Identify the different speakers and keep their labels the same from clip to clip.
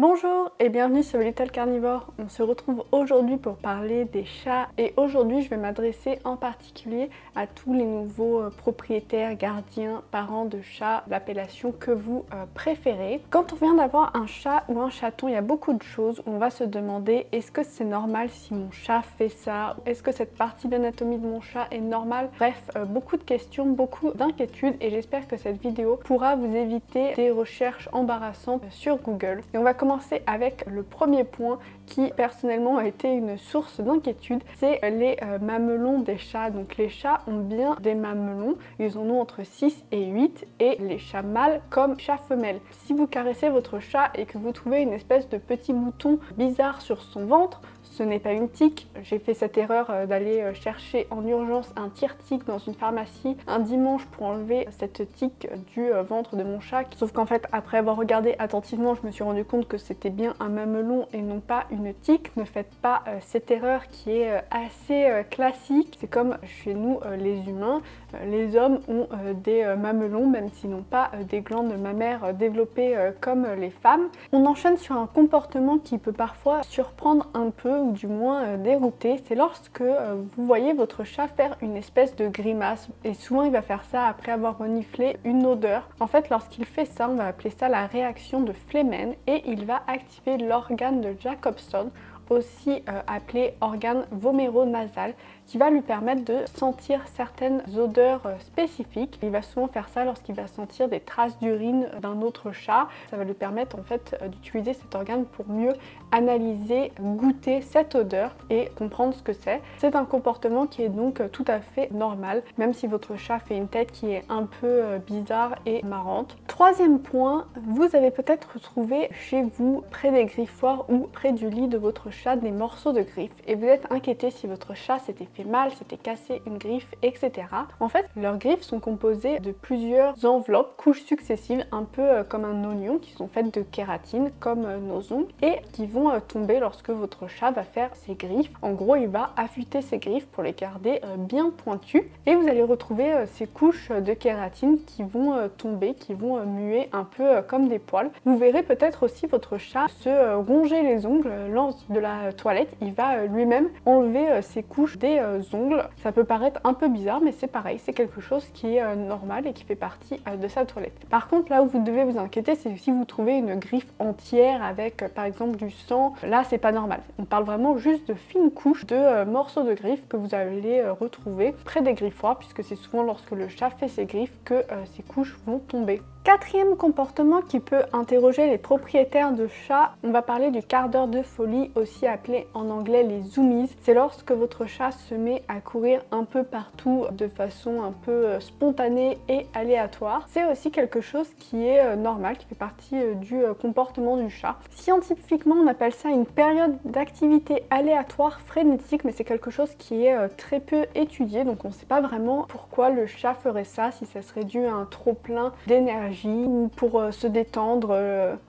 Speaker 1: Bonjour et bienvenue sur Little Carnivore. On se retrouve aujourd'hui pour parler des chats et aujourd'hui je vais m'adresser en particulier à tous les nouveaux propriétaires, gardiens, parents de chats, l'appellation que vous préférez. Quand on vient d'avoir un chat ou un chaton, il y a beaucoup de choses. On va se demander est-ce que c'est normal si mon chat fait ça? Est-ce que cette partie d'anatomie de mon chat est normale? Bref, beaucoup de questions, beaucoup d'inquiétudes et j'espère que cette vidéo pourra vous éviter des recherches embarrassantes sur Google. Et on va commencer avec le premier point qui personnellement a été une source d'inquiétude, c'est les mamelons des chats. Donc les chats ont bien des mamelons, ils en ont entre 6 et 8 et les chats mâles comme chats femelles. Si vous caressez votre chat et que vous trouvez une espèce de petit bouton bizarre sur son ventre, ce n'est pas une tique. J'ai fait cette erreur d'aller chercher en urgence un tire-tique dans une pharmacie un dimanche pour enlever cette tique du ventre de mon chat. Sauf qu'en fait, après avoir regardé attentivement, je me suis rendu compte que c'était bien un mamelon et non pas une tique. Ne faites pas cette erreur qui est assez classique. C'est comme chez nous les humains. Les hommes ont des mamelons, même s'ils n'ont pas des glandes mammaires développées comme les femmes. On enchaîne sur un comportement qui peut parfois surprendre un peu ou du moins dérouter. C'est lorsque vous voyez votre chat faire une espèce de grimace et souvent il va faire ça après avoir reniflé une odeur. En fait, lorsqu'il fait ça, on va appeler ça la réaction de Flehmen et il va activer l'organe de Jacobson, aussi appelé organe voméronasal, qui va lui permettre de sentir certaines odeurs spécifiques. Il va souvent faire ça lorsqu'il va sentir des traces d'urine d'un autre chat. Ça va lui permettre en fait d'utiliser cet organe pour mieux analyser, goûter cette odeur et comprendre ce que c'est. C'est un comportement qui est donc tout à fait normal, même si votre chat fait une tête qui est un peu bizarre et marrante. Troisième point, vous avez peut-être trouvé chez vous, près des griffoirs ou près du lit de votre chat, des morceaux de griffes et vous êtes inquiété si votre chat s'était fait mal, s'était cassé une griffe, etc. En fait, leurs griffes sont composées de plusieurs enveloppes, couches successives, un peu comme un oignon, qui sont faites de kératine, comme nos ongles, et qui vont tomber lorsque votre chat va faire ses griffes. En gros, il va affûter ses griffes pour les garder bien pointues, et vous allez retrouver ces couches de kératine qui vont tomber, qui vont muer un peu comme des poils. Vous verrez peut-être aussi votre chat se ronger les ongles lors de la toilette. Il va lui-même enlever ces couches des ongles. Ça peut paraître un peu bizarre, mais c'est pareil, c'est quelque chose qui est normal et qui fait partie de sa toilette. Par contre, là où vous devez vous inquiéter, c'est si vous trouvez une griffe entière avec par exemple du sang, là c'est pas normal. On parle vraiment juste de fines couches de morceaux de griffes que vous allez retrouver près des griffoirs, puisque c'est souvent lorsque le chat fait ses griffes que ces couches vont tomber. Quatrième comportement qui peut interroger les propriétaires de chats, on va parler du quart d'heure de folie, aussi appelé en anglais les zoomies. C'est lorsque votre chat se met à courir un peu partout de façon un peu spontanée et aléatoire. C'est aussi quelque chose qui est normal, qui fait partie du comportement du chat. Scientifiquement, on appelle ça une période d'activité aléatoire frénétique, mais c'est quelque chose qui est très peu étudié, donc on ne sait pas vraiment pourquoi le chat ferait ça, si ça serait dû à un trop-plein d'énergie ou pour se détendre,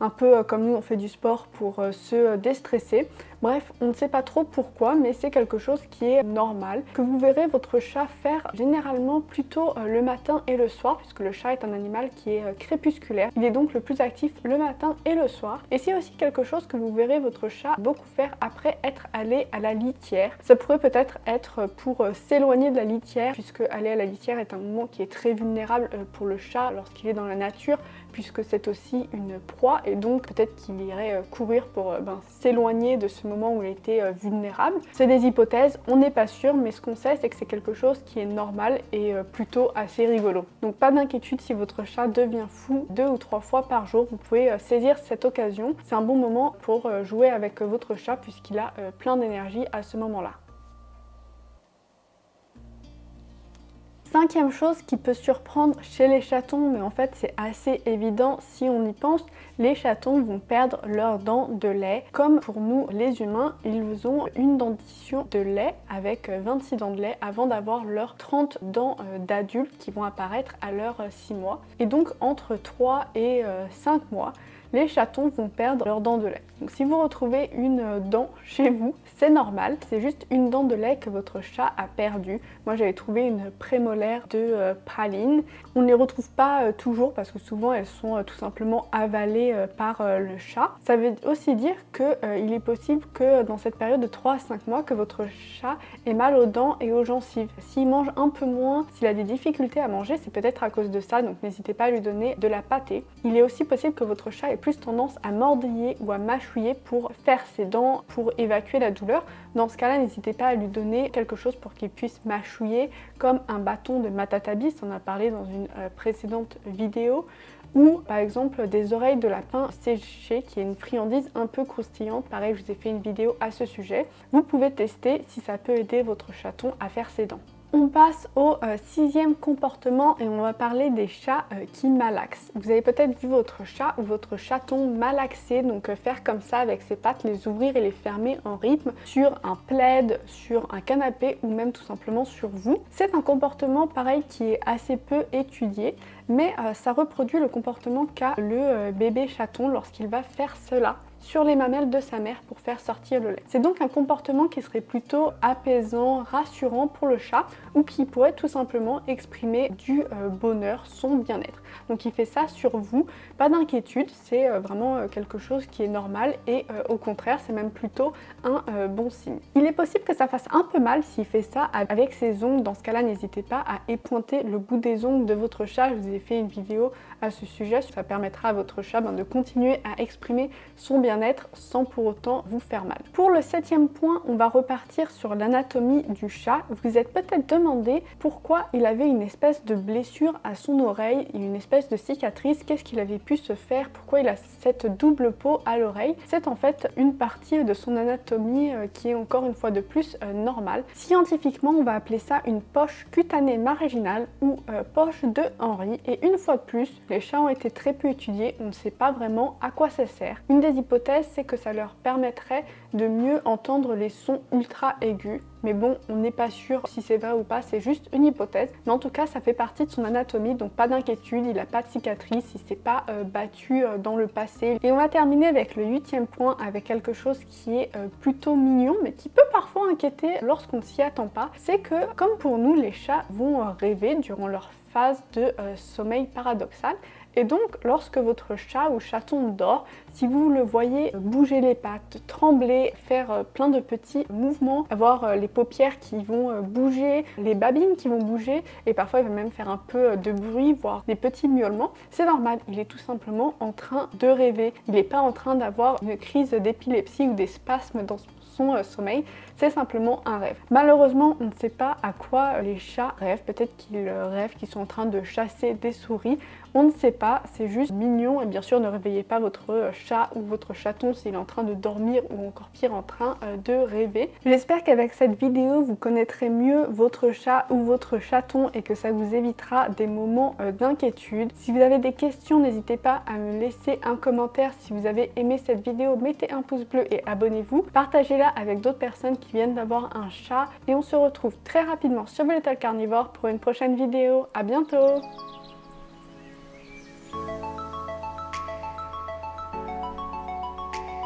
Speaker 1: un peu comme nous on fait du sport pour se déstresser. Bref, on ne sait pas trop pourquoi, mais c'est quelque chose qui est normal, que vous verrez votre chat faire généralement plutôt le matin et le soir, puisque le chat est un animal qui est crépusculaire. Il est donc le plus actif le matin et le soir. Et c'est aussi quelque chose que vous verrez votre chat beaucoup faire après être allé à la litière. Ça pourrait peut-être être pour s'éloigner de la litière, puisque aller à la litière est un moment qui est très vulnérable pour le chat lorsqu'il est dans la nature, puisque c'est aussi une proie, et donc peut-être qu'il irait courir pour s'éloigner de ce moment où il était vulnérable. C'est des hypothèses, on n'est pas sûr, mais ce qu'on sait c'est que c'est quelque chose qui est normal et plutôt assez rigolo. Donc pas d'inquiétude si votre chat devient fou 2 ou 3 fois par jour, vous pouvez saisir cette occasion. C'est un bon moment pour jouer avec votre chat puisqu'il a plein d'énergie à ce moment-là. Cinquième chose qui peut surprendre chez les chatons, mais en fait c'est assez évident si on y pense, les chatons vont perdre leurs dents de lait. Comme pour nous les humains, ils ont une dentition de lait avec 26 dents de lait avant d'avoir leurs 30 dents d'adultes qui vont apparaître à leurs 6 mois. Et donc entre 3 et 5 mois, les chatons vont perdre leurs dents de lait. Donc si vous retrouvez une dent chez vous, c'est normal, c'est juste une dent de lait que votre chat a perdue. Moi j'avais trouvé une prémolaire de praline. On ne les retrouve pas toujours parce que souvent elles sont tout simplement avalées par le chat. Ça veut aussi dire qu'il est possible que dans cette période de 3 à 5 mois que votre chat ait mal aux dents et aux gencives. S'il mange un peu moins, s'il a des difficultés à manger, c'est peut-être à cause de ça, donc n'hésitez pas à lui donner de la pâtée. Il est aussi possible que votre chat ait plus tendance à mordiller ou à mâchouiller pour faire ses dents, pour évacuer la douleur. Dans ce cas-là, n'hésitez pas à lui donner quelque chose pour qu'il puisse mâchouiller, comme un bâton de Matatabi, on en a parlé dans une précédente vidéo, ou par exemple des oreilles de lapin séchées, qui est une friandise un peu croustillante. Pareil, je vous ai fait une vidéo à ce sujet. Vous pouvez tester si ça peut aider votre chaton à faire ses dents. On passe au 6e comportement et on va parler des chats qui malaxent. Vous avez peut-être vu votre chat ou votre chaton malaxer, donc faire comme ça avec ses pattes, les ouvrir et les fermer en rythme sur un plaid, sur un canapé ou même tout simplement sur vous. C'est un comportement pareil qui est assez peu étudié, mais ça reproduit le comportement qu'a le bébé chaton lorsqu'il va faire cela sur les mamelles de sa mère pour faire sortir le lait. C'est donc un comportement qui serait plutôt apaisant, rassurant pour le chat ou qui pourrait tout simplement exprimer du bonheur, son bien-être. Donc il fait ça sur vous, pas d'inquiétude, c'est vraiment quelque chose qui est normal et au contraire c'est même plutôt un bon signe. Il est possible que ça fasse un peu mal s'il fait ça avec ses ongles. Dans ce cas-là, n'hésitez pas à épointer le bout des ongles de votre chat. Je vous ai fait une vidéo à ce sujet, ça permettra à votre chat de continuer à exprimer son bien-être sans pour autant vous faire mal. Pour le 7e point, on va repartir sur l'anatomie du chat. Vous vous êtes peut-être demandé pourquoi il avait une espèce de blessure à son oreille, une espèce de cicatrice, qu'est-ce qu'il avait pu se faire, pourquoi il a cette double peau à l'oreille. C'est en fait une partie de son anatomie qui est encore une fois de plus normale. Scientifiquement, on va appeler ça une poche cutanée marginale ou poche de Henry, et une fois de plus, les chats ont été très peu étudiés, on ne sait pas vraiment à quoi ça sert. Une des hypothèses, c'est que ça leur permettrait de mieux entendre les sons ultra aigus. Mais bon, on n'est pas sûr si c'est vrai ou pas, c'est juste une hypothèse. Mais en tout cas, ça fait partie de son anatomie, donc pas d'inquiétude, il n'a pas de cicatrice, il s'est pas battu dans le passé. Et on va terminer avec le 8e point, avec quelque chose qui est plutôt mignon, mais qui peut parfois inquiéter lorsqu'on ne s'y attend pas. C'est que, comme pour nous, les chats vont rêver durant leur phase de sommeil paradoxal. Et donc, lorsque votre chat ou chaton dort, si vous le voyez bouger les pattes, trembler, faire plein de petits mouvements, avoir les paupières qui vont bouger, les babines qui vont bouger, et parfois il va même faire un peu de bruit, voire des petits miaulements, c'est normal, il est tout simplement en train de rêver. Il n'est pas en train d'avoir une crise d'épilepsie ou des spasmes dans son sommeil, c'est simplement un rêve. Malheureusement, on ne sait pas à quoi les chats rêvent. Peut-être qu'ils rêvent qu'ils sont en train de chasser des souris. On ne sait pas, c'est juste mignon. Et bien sûr, ne réveillez pas votre chat ou votre chaton s'il est en train de dormir ou encore pire en train de rêver. J'espère qu'avec cette vidéo, vous connaîtrez mieux votre chat ou votre chaton et que ça vous évitera des moments d'inquiétude. Si vous avez des questions, n'hésitez pas à me laisser un commentaire. Si vous avez aimé cette vidéo, mettez un pouce bleu et abonnez-vous. Partagez-la avec d'autres personnes qui viennent d'avoir un chat. Et on se retrouve très rapidement sur Volatile Carnivore pour une prochaine vidéo. À bientôt!